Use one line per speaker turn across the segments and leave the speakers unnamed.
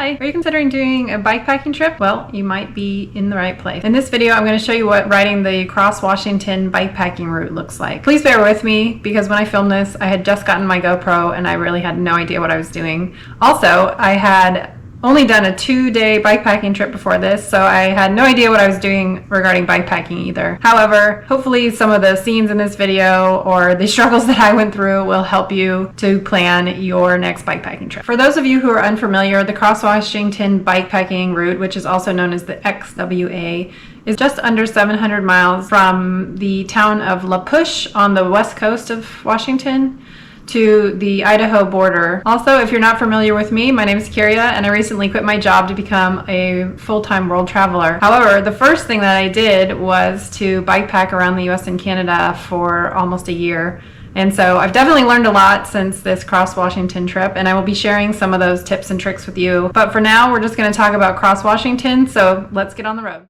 Hi, are you considering doing a bikepacking trip? Well, you might be in the right place. In this video, I'm going to show you what riding the Cross Washington bikepacking route looks like. Please bear with me because when I filmed this, I had just gotten my GoPro and I really had no idea what I was doing. Also, I had only done a 2-day bikepacking trip before this, so I had no idea what I was doing regarding bikepacking either. However, hopefully some of the scenes in this video or the struggles that I went through will help you to plan your next bikepacking trip. For those of you who are unfamiliar, the Cross Washington bikepacking route, which is also known as the XWA, is just under 700 miles from the town of La Push on the west coast of Washington to the Idaho border. Also, if you're not familiar with me, my name is Kyria and I recently quit my job to become a full-time world traveler. However, the first thing that I did was to bikepack around the US and Canada for almost a year. And so I've definitely learned a lot since this Cross Washington trip, and I will be sharing some of those tips and tricks with you. But for now, we're just going to talk about Cross Washington, so let's get on the road.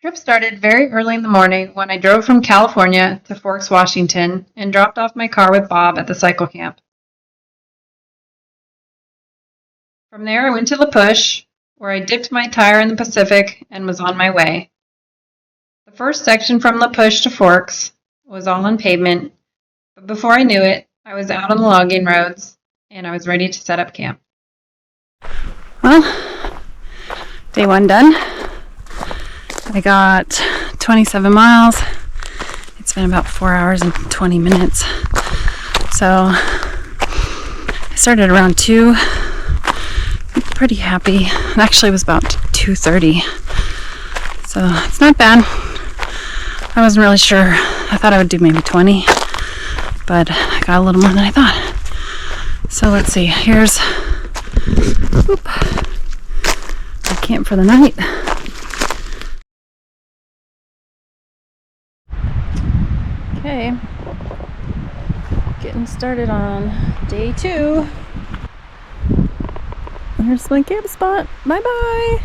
The trip started very early in the morning when I drove from California to Forks, Washington, and dropped off my car with Bob at the cycle camp. From there, I went to La Push, where I dipped my tire in the Pacific and was on my way. The first section from La Push to Forks was all on pavement, but before I knew it, I was out on the logging roads, and I was ready to set up camp. Well, day one done. I got 27 miles. It's been about 4 hours and 20 minutes. So I started around 2. Pretty happy. Actually, it was about 2:30. So it's not bad. I wasn't really sure. I thought I would do maybe 20, but I got a little more than I thought. So let's see. Here's our camp for the night. Okay, getting started on day 2. Here's my camp spot. Bye-bye.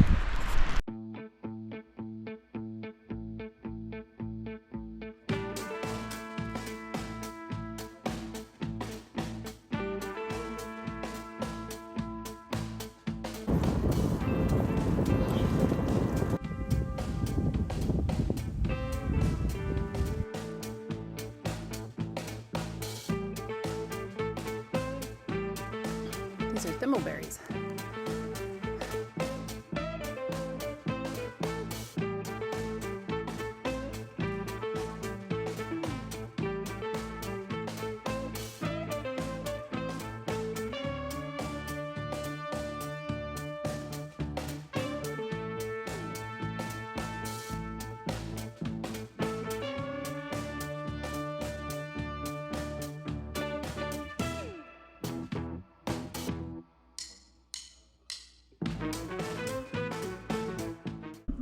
These are thimbleberries.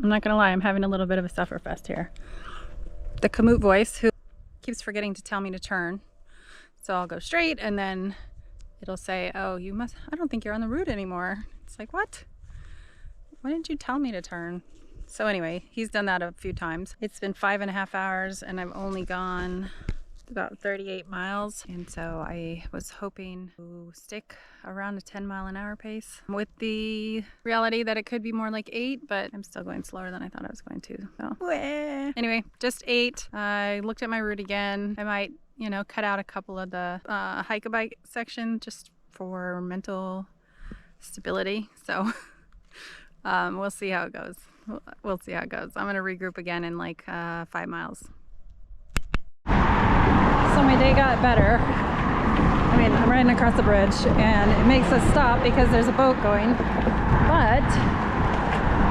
I'm not gonna lie, I'm having a little bit of a sufferfest here. The Komoot voice, who keeps forgetting to tell me to turn. So I'll go straight and then it'll say, oh, I don't think you're on the route anymore. It's like, what? Why didn't you tell me to turn? So anyway, he's done that a few times. It's been 5.5 hours and I've only gone about 38 miles, and so I was hoping to stick around a 10-mile-an-hour pace with the reality that it could be more like 8, but I'm still going slower than I thought I was going to. So anyway, just 8. I looked at my route again. I might, cut out a couple of the hike-a-bike section just for mental stability. So we'll see how it goes. We'll see how it goes. I'm going to regroup again in like 5 miles. So my day got better. I mean, I'm riding across the bridge and it makes us stop because there's a boat going, but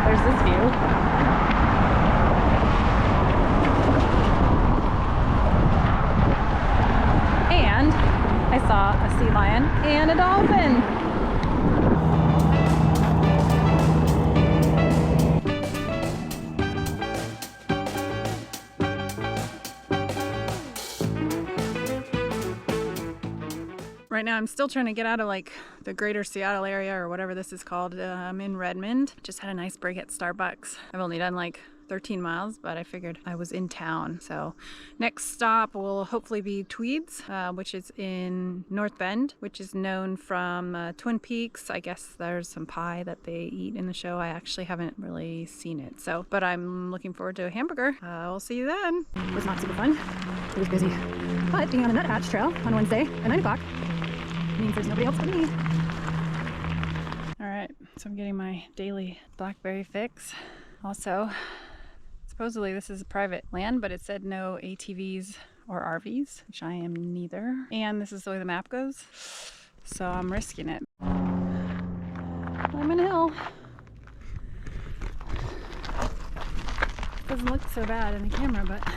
there's this view. And I saw a sea lion and a dolphin. Right now I'm still trying to get out of like the greater Seattle area or whatever this is called. I'm in Redmond. Just had a nice break at Starbucks. I've only done like 13 miles, but I figured I was in town. So next stop will hopefully be Tweeds, which is in North Bend, which is known from Twin Peaks. I guess there's some pie that they eat in the show. I actually haven't really seen it, so, but I'm looking forward to a hamburger. We'll see you then. It was not super fun. It was busy. But being on a nuthatch trail on Wednesday at 9 o'clock means there's nobody else but me. Alright, so I'm getting my daily blackberry fix. Also, supposedly this is private land, but it said no ATVs or RVs, which I am neither. And this is the way the map goes, so I'm risking it. I'm in a hill. Doesn't look so bad in the camera, but I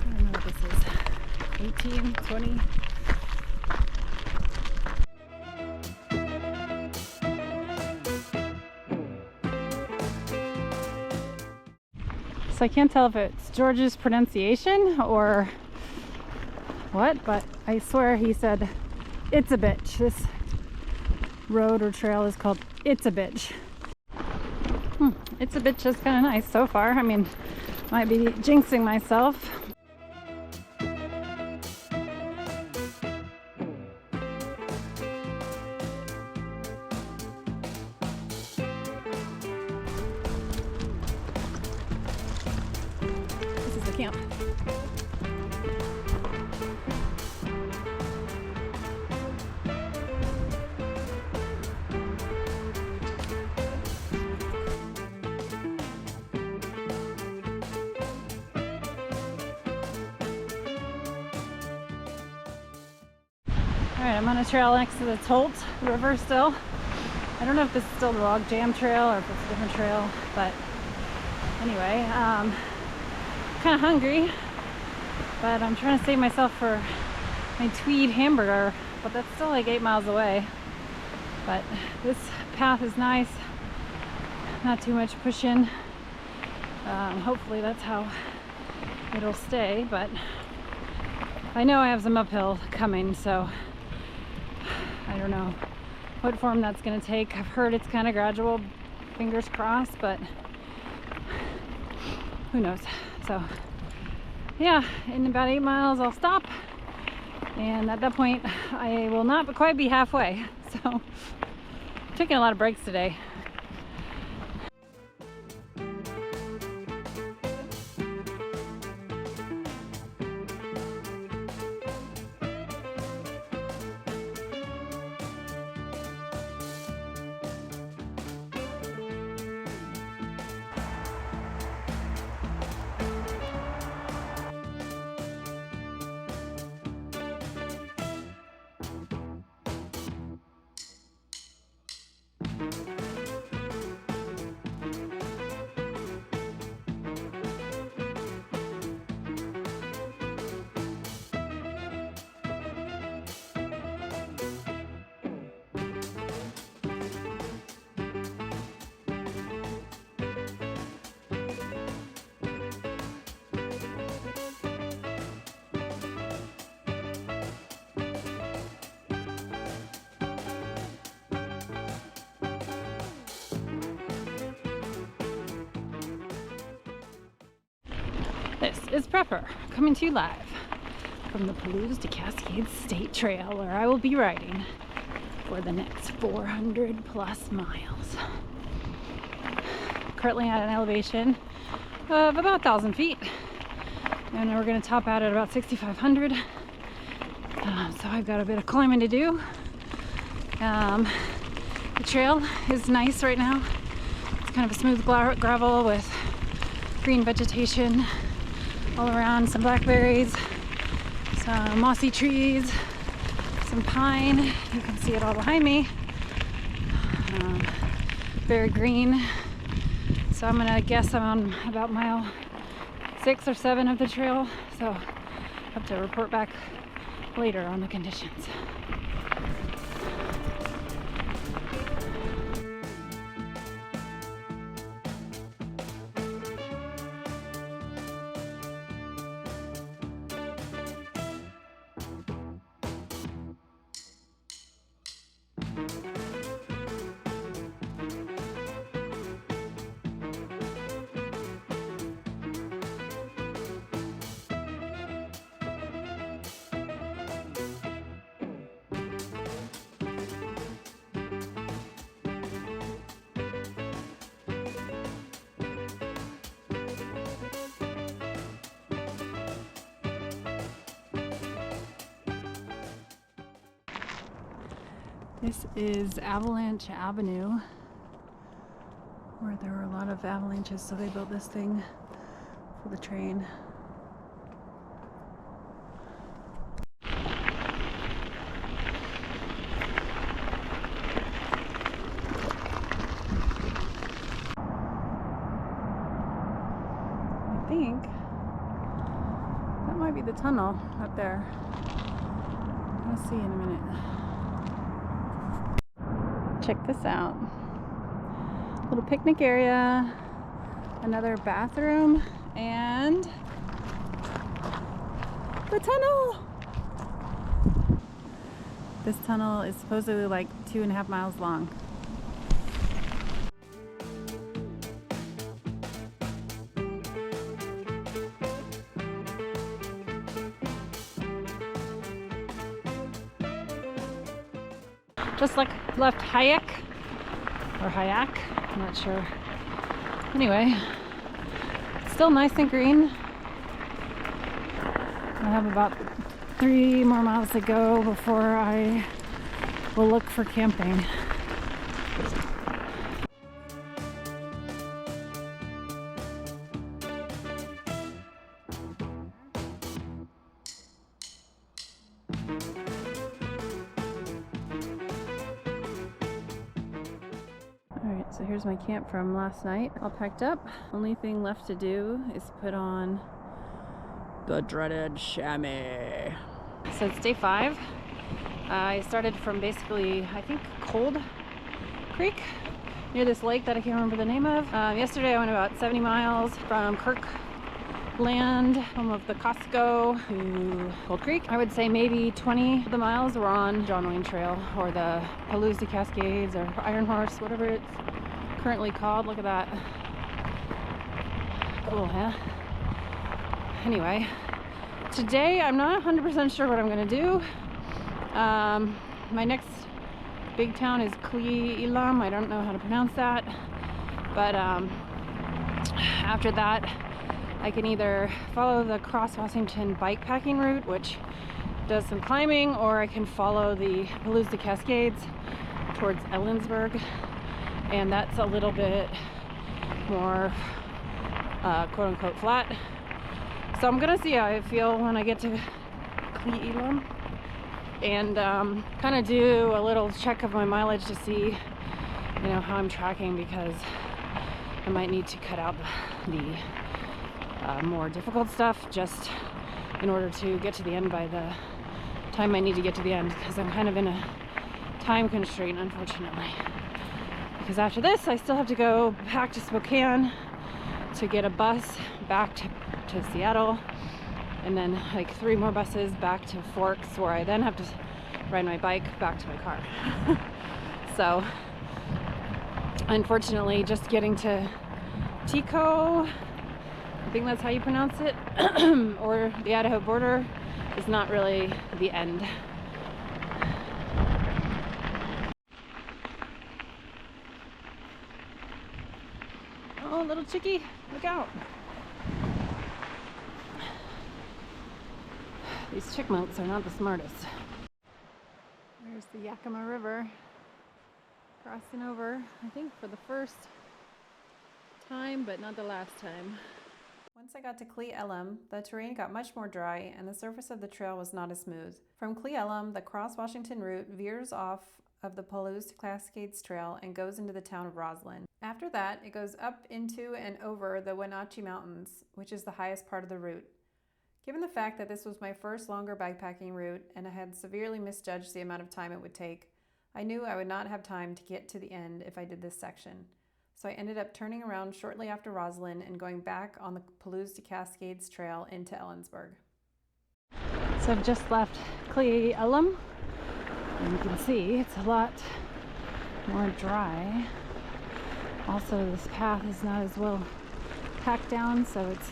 don't know what this is. 18, 20. So I can't tell if it's George's pronunciation or what, but I swear he said it's a bitch. This road or trail is called It's a Bitch. It's a Bitch is kind of nice so far. I mean, might be jinxing myself. This is the camp. Alright, I'm on a trail next to the Tolt River still. I don't know if this is still the log jam trail or if it's a different trail, but anyway, kind of hungry, but I'm trying to save myself for my Tweed hamburger, but that's still like 8 miles away. But this path is nice, not too much pushing. Hopefully that's how it'll stay, but I know I have some uphill coming, so I don't know what form that's going to take. I've heard it's kind of gradual, fingers crossed, but who knows. So yeah, in about 8 miles I'll stop, and at that point I will not quite be halfway. So I'm taking a lot of breaks today. This is Prepper, coming to you live from the Palouse to Cascades State Trail, where I will be riding for the next 400 plus miles. Currently at an elevation of about 1,000 feet, and we're going to top out at about 6,500. So I've got a bit of climbing to do. The trail is nice right now. It's kind of a smooth gravel with green vegetation all around, some blackberries, some mossy trees, some pine. You can see it all behind me. Very green. So I'm gonna guess I'm on about mile 6 or 7 of the trail. So I'll have to report back later on the conditions. This is Avalanche Avenue, where there were a lot of avalanches, so they built this thing for the train. I think that might be the tunnel up there. We'll see in a minute. Check this out. Little picnic area, another bathroom, and the tunnel. This tunnel is supposedly like 2.5 miles long. Just like left Hayek, or Hayak, I'm not sure. Anyway, it's still nice and green. I have about 3 more miles to go before I will look for camping. Alright, so here's my camp from last night. All packed up. Only thing left to do is put on the dreaded chamois. So it's day 5. I started from basically, I think, Cold Creek, near this lake that I can't remember the name of. Yesterday I went about 70 miles from Kirkland, home of the Costco, to Cold Creek. I would say maybe 20 of the miles were on John Wayne Trail, or the Palouse to Cascades, or Iron Horse, whatever it's currently called. Look at that. Cool, huh? Anyway, today I'm not 100% sure what I'm gonna do. My next big town is Cle-Elam. I don't know how to pronounce that, but after that I can either follow the Cross Washington bikepacking route, which does some climbing, or I can follow the Palouse to Cascades towards Ellensburg, and that's a little bit more quote-unquote flat. So I'm gonna see how I feel when I get to Cle-Elam, and kind of do a little check of my mileage to see, you know, how I'm tracking, because I might need to cut out the more difficult stuff just in order to get to the end by the time I need to get to the end, because I'm kind of in a time constraint, unfortunately. Because after this I still have to go back to Spokane to get a bus back to Seattle, and then like 3 more buses back to Forks, where I then have to ride my bike back to my car. So unfortunately, just getting to Tekoa, I think that's how you pronounce it, or the Idaho border, is not really the end. Oh, little chickie, look out. These chipmunks are not the smartest. There's the Yakima River, crossing over, I think for the first time, but not the last time. Once I got to Cle-Elam, the terrain got much more dry and the surface of the trail was not as smooth. From Cle-Elam, the Cross Washington route veers off of the Palouse to Cascades Trail and goes into the town of Roslyn. After that, it goes up into and over the Wenatchee Mountains, which is the highest part of the route. Given the fact that this was my first longer bikepacking route and I had severely misjudged the amount of time it would take, I knew I would not have time to get to the end if I did this section. So I ended up turning around shortly after Roslyn and going back on the Palouse to Cascades Trail into Ellensburg. So I've just left Cle-Elam, and you can see it's a lot more dry. Also, this path is not as well packed down, so it's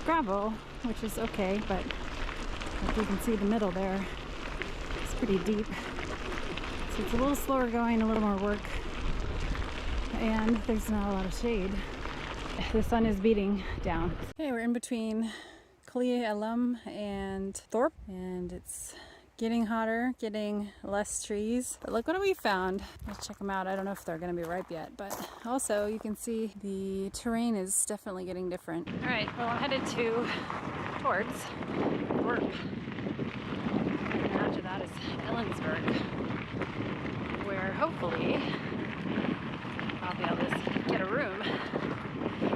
gravel, which is okay, but if you can see the middle there, it's pretty deep. So it's a little slower going, a little more work, and there's not a lot of shade. The sun is beating down. Okay, we're in between Cle-Elam and Thorpe, and it's Getting hotter, getting less trees. But look what we found. Let's check them out. I don't know if they're gonna be ripe yet, but also you can see the terrain is definitely getting different. All right, well, I'm headed towards work. And after that is Ellensburg, where hopefully I'll be able to get a room. You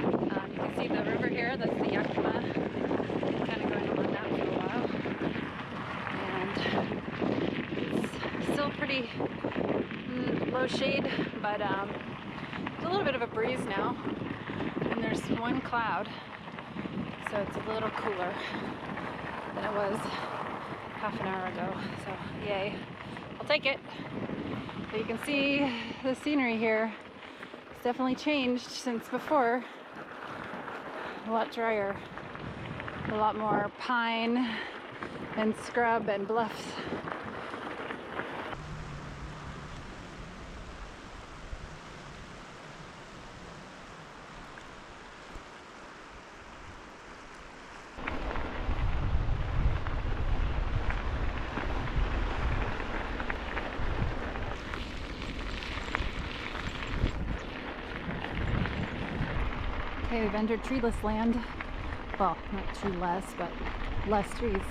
can see the river here, that's the Yakima. Kind of going along that for a while. And it's still pretty low shade, but there's a little bit of a breeze now. And there's one cloud, so it's a little cooler than it was half an hour ago. So yay, I'll take it. But you can see the scenery here. It's definitely changed since before. A lot drier, a lot more pine and scrub and bluffs. Okay, we've entered treeless land. Well, not treeless, but less trees.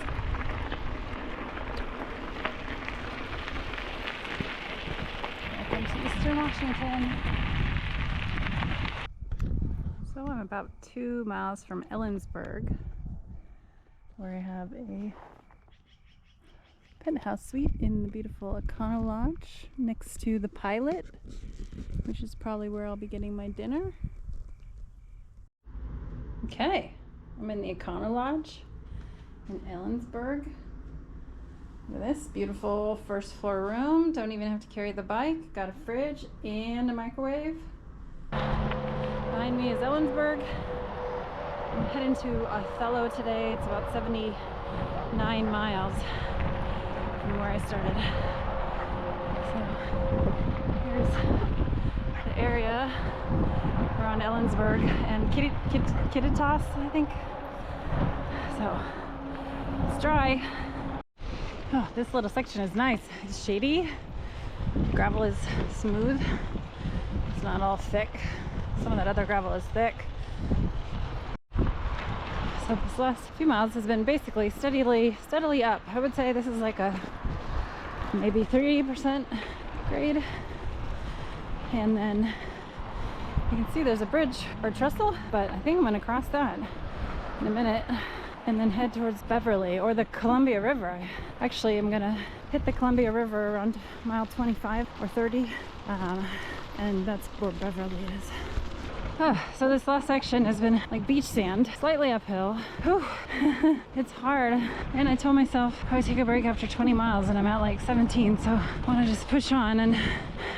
Welcome to Eastern Washington. So I'm about 2 miles from Ellensburg, where I have a penthouse suite in the beautiful Econo Lodge next to the Pilot, which is probably where I'll be getting my dinner. Okay, I'm in the Econo Lodge in Ellensburg. Look at this beautiful first floor room. Don't even have to carry the bike. Got a fridge and a microwave. Behind me is Ellensburg. I'm heading to Othello today. It's about 79 miles from where I started. So here's the area around Ellensburg and Kittitas, I think. So it's dry. Oh, this little section is nice. It's shady. Gravel is smooth. It's not all thick. Some of that other gravel is thick. So this last few miles has been basically steadily up. I would say this is like a maybe 30% grade. And then you can see there's a bridge or trestle, but I think I'm going to cross that in a minute and then head towards Beverly or the Columbia River. Actually, I'm going to hit the Columbia River around mile 25 or 30, and that's where Beverly is. So this last section has been like beach sand, slightly uphill. Whew. It's hard. And I told myself I would take a break after 20 miles and I'm at like 17, so I want to just push on, and I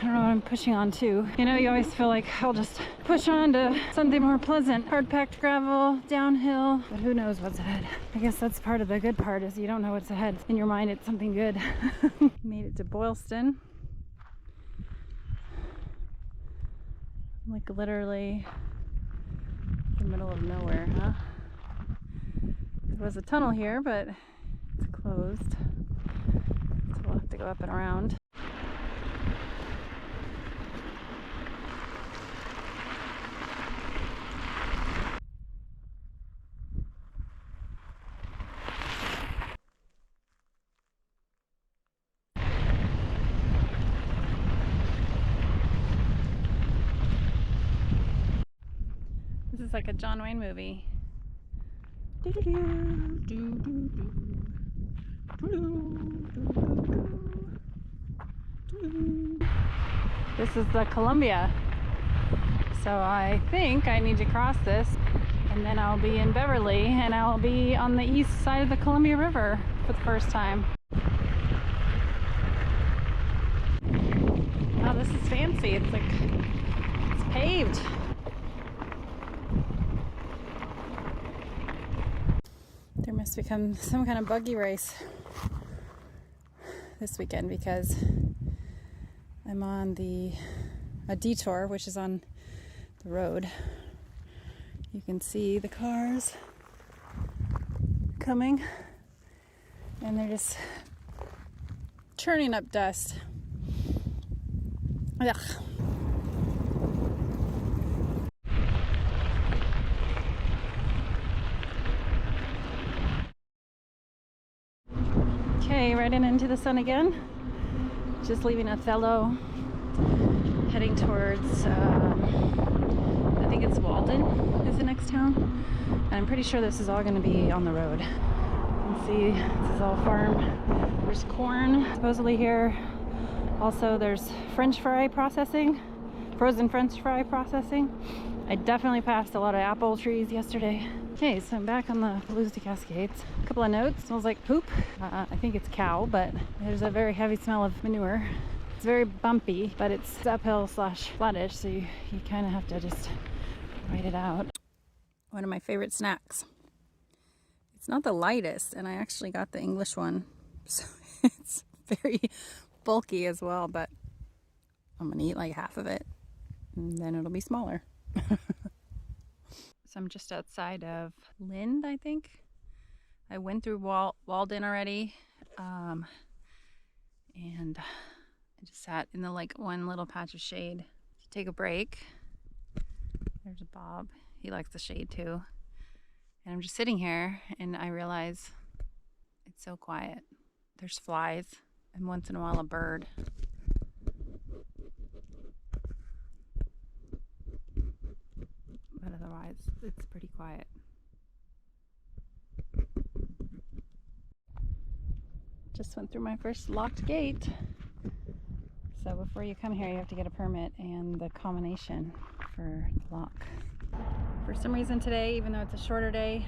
don't know what I'm pushing on to. You know, you always feel like I'll just push on to something more pleasant. Hard-packed gravel, downhill, but who knows what's ahead. I guess that's part of the good part, is you don't know what's ahead. In your mind, it's something good. Made it to Boylston. Like literally the middle of nowhere, huh? There was a tunnel here, but it's closed. So we'll have to go up and around. This is like a John Wayne movie. This is the Columbia. So I think I need to cross this, and then I'll be in Beverly, and I'll be on the east side of the Columbia River for the first time. Oh, this is fancy. It's like, it's paved. There must become some kind of buggy race this weekend, because I'm on a detour, which is on the road. You can see the cars coming, and they're just churning up dust. Ugh. Okay, riding into the sun again. Just leaving Othello, heading towards, I think it's Walden is the next town. And I'm pretty sure this is all going to be on the road. You can see this is all farm. There's corn supposedly here. Also, there's French fry processing, frozen French fry processing. I definitely passed a lot of apple trees yesterday. Okay, so I'm back on the Palouse to Cascades. A couple of notes. Smells like poop. I think it's cow, but there's a very heavy smell of manure. It's very bumpy, but it's uphill slash flattish, so you kind of have to just ride it out. One of my favorite snacks. It's not the lightest, and I actually got the English one, so it's very bulky as well, but I'm gonna eat like half of it, and then it'll be smaller. So I'm just outside of Lind, I think. I went through Walden already, and I just sat in the one little patch of shade to take a break. There's a Bob. He likes the shade too. And I'm just sitting here and I realize it's so quiet. There's flies and once in a while a bird. But otherwise, it's pretty quiet. Just went through my first locked gate. So before you come here, you have to get a permit and the combination for the lock. For some reason today, even though it's a shorter day,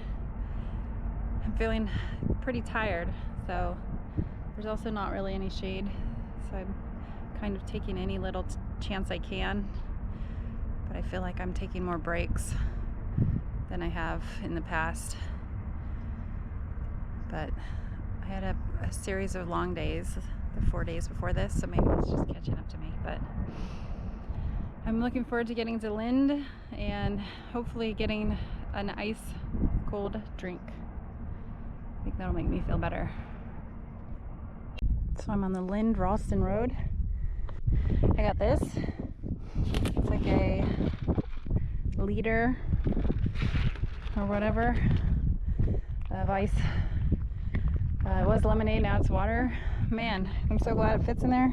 I'm feeling pretty tired. So there's also not really any shade. So I'm kind of taking any little chance I can. But I feel like I'm taking more breaks than I have in the past. But I had a series of long days, the 4 days before this, so maybe it's just catching up to me. But I'm looking forward to getting to Lind and hopefully getting an ice cold drink. I think that'll make me feel better. So I'm on the Lind-Ralston Road. I got this. It's like a liter or whatever of ice. It was lemonade, now it's water. Man, I'm so glad it fits in there.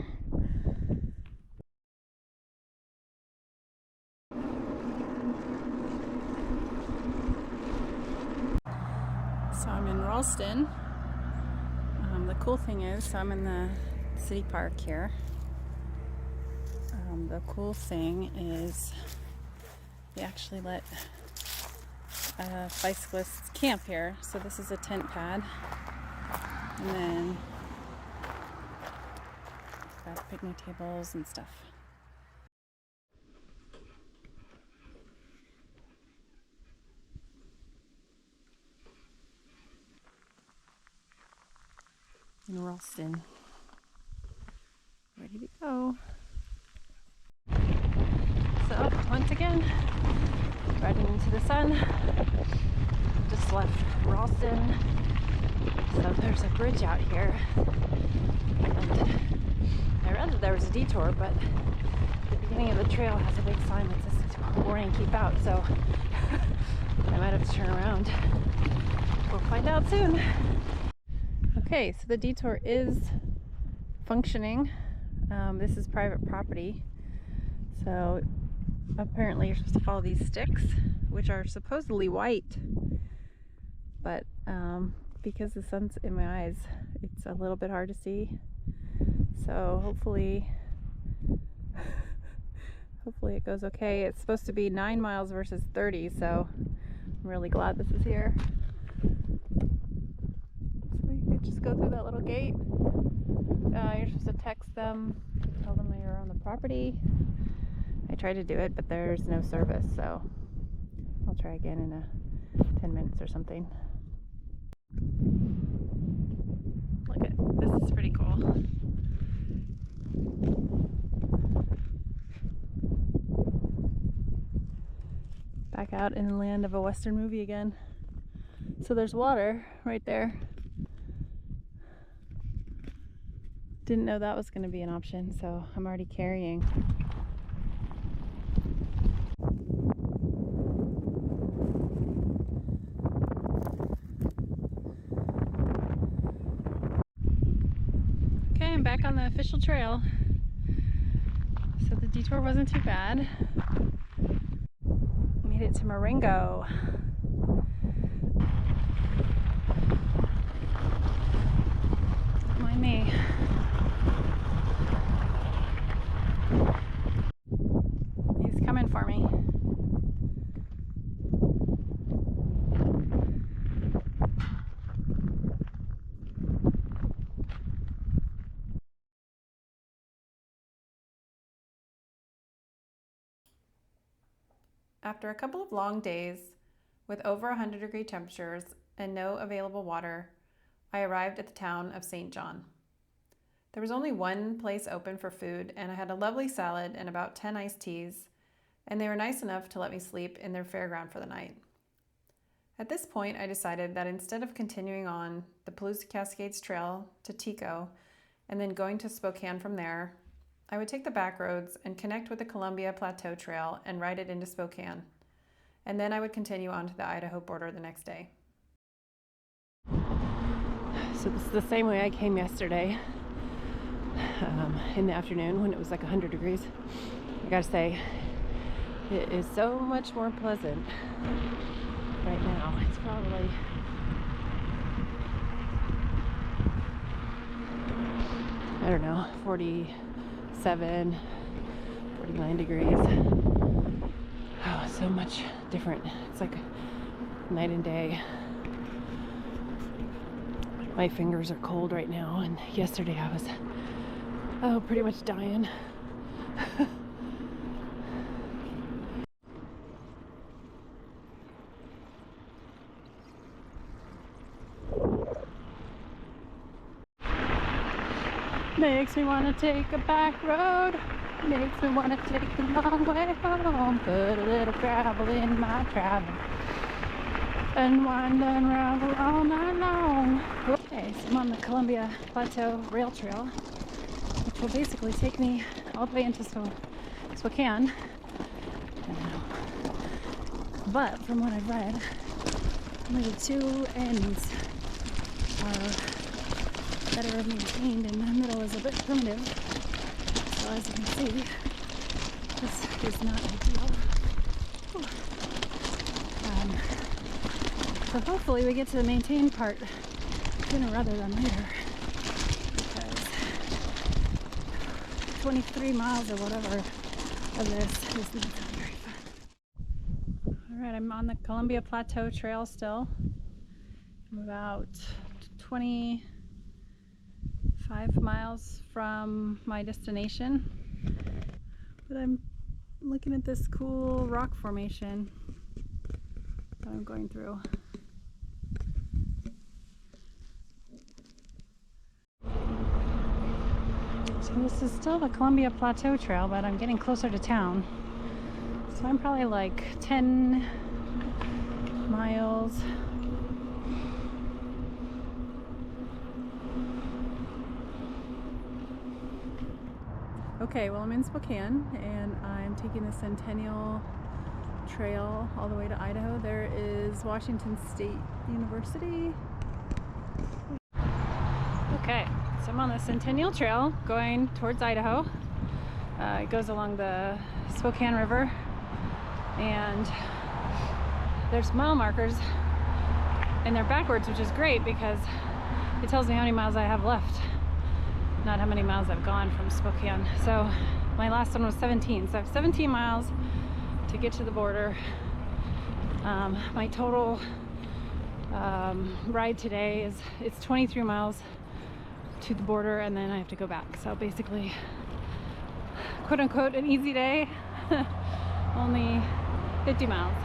So I'm in Ralston. The cool thing is, so I'm in the city park here. The cool thing is we actually let bicyclists camp here. So this is a tent pad. And then got picnic tables and stuff. In Ralston. Ready to go. So once again, riding into the sun. Just left Ralston. So there's a bridge out here. And I read that there was a detour, but the beginning of the trail has a big sign that says warning, keep out. So I might have to turn around. We'll find out soon. Okay, so the detour is functioning. This is private property. So apparently you're supposed to follow these sticks, which are supposedly white. But because the sun's in my eyes, it's a little bit hard to see. So hopefully it goes okay. It's supposed to be 9 miles versus 30, so I'm really glad this is here. So you could just go through that little gate. You're supposed to text them, tell them that you're on the property. I tried to do it, but there's no service, so I'll try again in 10 minutes or something. Look at this, is pretty cool. Back out in the land of a Western movie again. So there's water right there. Didn't know that was going to be an option, so I'm already carrying. Okay, I'm back on the official trail. So the detour wasn't too bad. Made it to Marengo. Don't mind me. He's coming for me. After a couple of long days with over 100-degree temperatures and no available water, I arrived at the town of St. John. There was only one place open for food, and I had a lovely salad and about 10 iced teas, and they were nice enough to let me sleep in their fairground for the night. At this point, I decided that instead of continuing on the Palouse Cascades Trail to Tekoa and then going to Spokane from there, I would take the back roads and connect with the Columbia Plateau Trail and ride it into Spokane. And then I would continue on to the Idaho border the next day. So this is the same way I came yesterday in the afternoon when it was like 100 degrees. I gotta say, it is so much more pleasant right now. It's probably I don't know, 47, 49 degrees. Oh, so much different. It's like night and day. My fingers are cold right now, and yesterday I was, pretty much dying. Makes me want to take a back road. Makes me want to take the long way home. Put a little gravel in my travel and wind and ravel all night long. Okay, so I'm on the Columbia Plateau Rail Trail, which will basically take me all the way into Spokane. But from what I've read, only the two ends are better maintained, and the middle is a bit primitive. So as you can see, this is not ideal. So hopefully we get to the maintained part sooner rather than later, because 23 miles or whatever of this is not very fun. Alright, I'm on the Columbia Plateau Trail still. I'm about 25 miles from my destination, but I'm looking at this cool rock formation that I'm going through. So this is still the Columbia Plateau Trail, but I'm getting closer to town. So I'm probably like 10 miles. Okay, well, I'm in Spokane and I'm taking the Centennial Trail all the way to Idaho. There is Washington State University. Okay, so I'm on the Centennial Trail going towards Idaho. It goes along the Spokane River, and there's mile markers and they're backwards, which is great because it tells me how many miles I have left, not how many miles I've gone from Spokane. So my last one was 17, so I have 17 miles to get to the border. My total ride today it's 23 miles to the border, and then I have to go back. So basically, quote unquote, an easy day. Only 50 miles.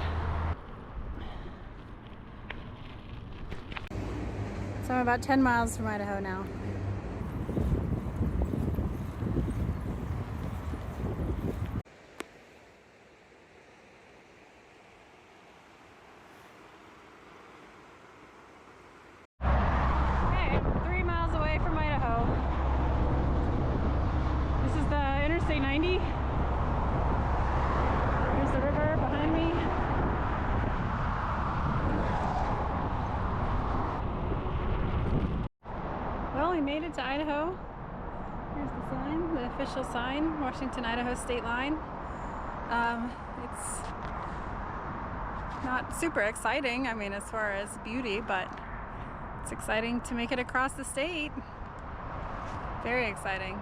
So I'm about 10 miles from Idaho now. Okay, 3 miles away from Idaho. I made it to Idaho. Here's the sign, the official sign, Washington-Idaho state line. It's not super exciting, I mean, as far as beauty, but it's exciting to make it across the state. Very exciting.